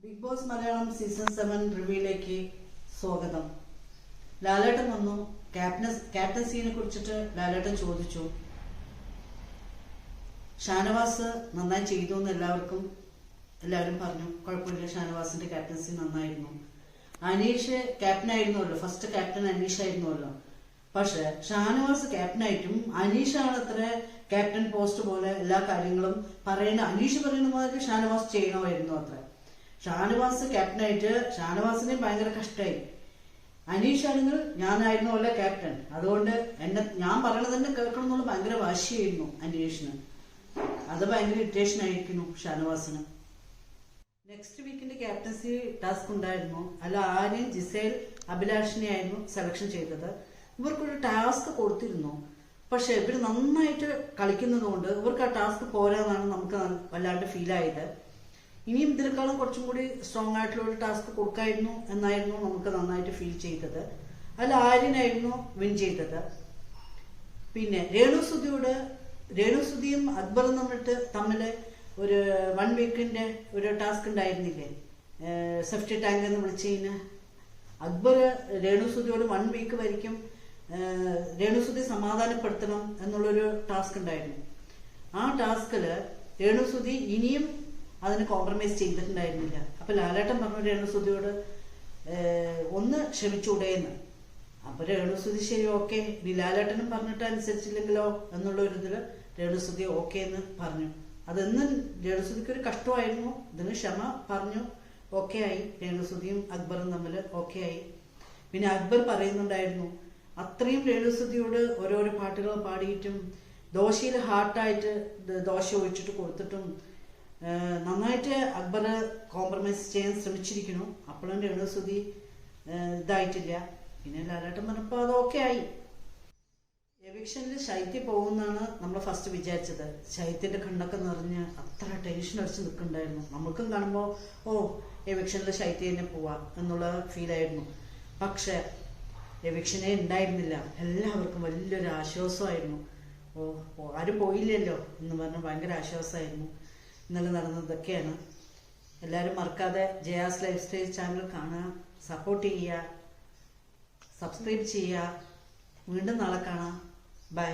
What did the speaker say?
Big boss Malayalam season 7 റിവ്യൂയിലേക്ക് സ്വാഗതം. ലാലേട്ടൻ വന്നു. ക്യാപ്റ്റൻസിനെ കുറിച്ചിട്ട് ലാലേട്ടൻ ചോദിച്ചു. ഷാനവാസ് നന്നായി ചെയ്തു എന്ന് എല്ലാവരും പറഞ്ഞു. കുഴപ്പമില്ല, ഷാനവാസിന്റെ ക്യാപ്റ്റൻസി നന്നായിരുന്നു. അനീഷ് ക്യാപ്റ്റനായിരുന്നല്ലോ, ഫസ്റ്റ് ക്യാപ്റ്റൻ അനീഷ് ആയിരുന്നല്ലോ. പക്ഷെ ഷാനവാസ് ക്യാപ്റ്റനായിട്ടും അനീഷാണ് അത്ര ക്യാപ്റ്റൻ പോസ്റ്റ് പോലെ എല്ലാ കാര്യങ്ങളും അനീഷ് പറയുന്ന മാതിരി ഷാനവാസ് ചെയ്യണമായിരുന്നു അത്ര. ഷാനവാസ് ക്യാപ്റ്റനായിട്ട് ഷാനവാസിനെ ഭയങ്കര കഷ്ടമായി. അനീഷാണെങ്കിൽ ഞാനായിരുന്നു അല്ല ക്യാപ്റ്റൻ, അതുകൊണ്ട് ഞാൻ പറയണത് തന്നെ കേൾക്കണം എന്നുള്ള ഭയങ്കര വാശിയായിരുന്നു അനീഷിന്. അത് ഭയങ്കര ഇറിറ്റേഷൻ ആയിരിക്കുന്നു ഷാനവാസിന്. നെക്സ്റ്റ് വീക്കിന്റെ ക്യാപ്റ്റൻസി ടാസ്ക് ഉണ്ടായിരുന്നു. അല്ല, ആര്യൻ, ജിസേൽ, അഭിലാഷിനെ ആയിരുന്നു സെലക്ഷൻ ചെയ്തത്. ഇവർക്കൊരു ടാസ്ക് കൊടുത്തിരുന്നു. പക്ഷെ ഇവർ നന്നായിട്ട് കളിക്കുന്നത് കൊണ്ട് ഇവർക്ക് ആ ടാസ്ക് പോരാന്നാണ് നമുക്ക് വല്ലാണ്ട് ഫീൽ ആയത്. ഇനിയും ഇതിനേക്കാളും കുറച്ചും കൂടി സ്ട്രോങ് ആയിട്ടുള്ള ഒരു ടാസ്ക് കൊടുക്കായിരുന്നു എന്നായിരുന്നു നമുക്ക് നന്നായിട്ട് ഫീൽ ചെയ്തത്. അതിൽ ആര്യനായിരുന്നു വിൻ ചെയ്തത്. പിന്നെ രേണുസുതിയും അക്ബറും തമ്മിൽ ഒരു 1 വീക്കിന്റെ ഒരു ടാസ്ക് ഉണ്ടായിരുന്നില്ലേ, സേഫ്റ്റി ടാങ്ക് എന്ന് വിളിച്ചതിന്. അക്ബർ രേണുസുതിയോട് 1 വീക്ക് വരിക്കും രേണുസുതി സമാധാനപ്പെടുത്തണം എന്നുള്ളൊരു ടാസ്ക് ഉണ്ടായിരുന്നു. ആ ടാസ്കില് രേണുസുതി ഇനിയും അതിന് കോംപ്രമൈസ് ചെയ്തിട്ടുണ്ടായിരുന്നില്ല. അപ്പൊ ലാലേട്ടൻ പറഞ്ഞു രേണുസുതിയോട് ഒന്ന് ക്ഷമിച്ചൂടെയെന്ന്. അപ്പൊ രേണുസുതി ശരി, ഓക്കെ, ഇനി ലാലേട്ടനും പറഞ്ഞിട്ട് അനുസരിച്ചില്ലെങ്കിലോ എന്നുള്ള ഒരു ഇതില് രേണുസുതി ഓക്കെ എന്ന് പറഞ്ഞു. അതെന്നും രേണുസുതിക്ക് ഒരു കഷ്ടമായിരുന്നു. ഇതിന് ക്ഷമ പറഞ്ഞു, ഓക്കെ ആയി. രേണുസുതിയും അക്ബറും തമ്മിൽ ഓക്കെ ആയി. പിന്നെ അക്ബർ പറയുന്നുണ്ടായിരുന്നു, അത്രയും രേണുസുതിയോട് ഓരോരോ പാട്ടുകൾ പാടിയിട്ടും ദോശയിൽ ഹാർട്ടായിട്ട് ദോശ ഒഴിച്ചിട്ട് കൊടുത്തിട്ടും നന്നായിട്ട് അക്ബർ കോംപ്രമൈസ് ചെയ്യാൻ ശ്രമിച്ചിരിക്കുന്നു. അപ്പോഴും രേണുസുതി ഇതായിട്ടില്ല. പിന്നെ ലാലേട്ടൻ പറഞ്ഞപ്പോൾ അത് ഓക്കെ ആയി. എവിക്ഷനിൽ ശൈത്യ പോകുന്നാണ് നമ്മൾ ഫസ്റ്റ് വിചാരിച്ചത്. ശൈത്യന്റെ കണ്ണൊക്കെ നിറഞ്ഞ് അത്ര ടെൻഷൻ അടിച്ച് നിൽക്കുന്നുണ്ടായിരുന്നു. നമ്മൾക്കും കാണുമ്പോൾ എവിക്ഷനിൽ ശൈത്യ തന്നെ പോവാ എന്നുള്ള ഫീലായിരുന്നു. പക്ഷെ എവിക്ഷനെ ഉണ്ടായിരുന്നില്ല. എല്ലാവർക്കും വലിയൊരു ആശ്വാസമായിരുന്നു. ആരും പോയില്ലല്ലോ എന്ന് പറഞ്ഞ് ഭയങ്കര ആശ്വാസമായിരുന്നു. ഇന്നലെ നടന്നതൊക്കെയാണ്. എല്ലാവരും മറക്കാതെ ജയാസ് ലൈഫ് സ്റ്റൈൽ ചാനൽ കാണുക, സപ്പോർട്ട് ചെയ്യുക, സബ്സ്ക്രൈബ് ചെയ്യുക. വീണ്ടും നാളെ കാണാം. ബൈ.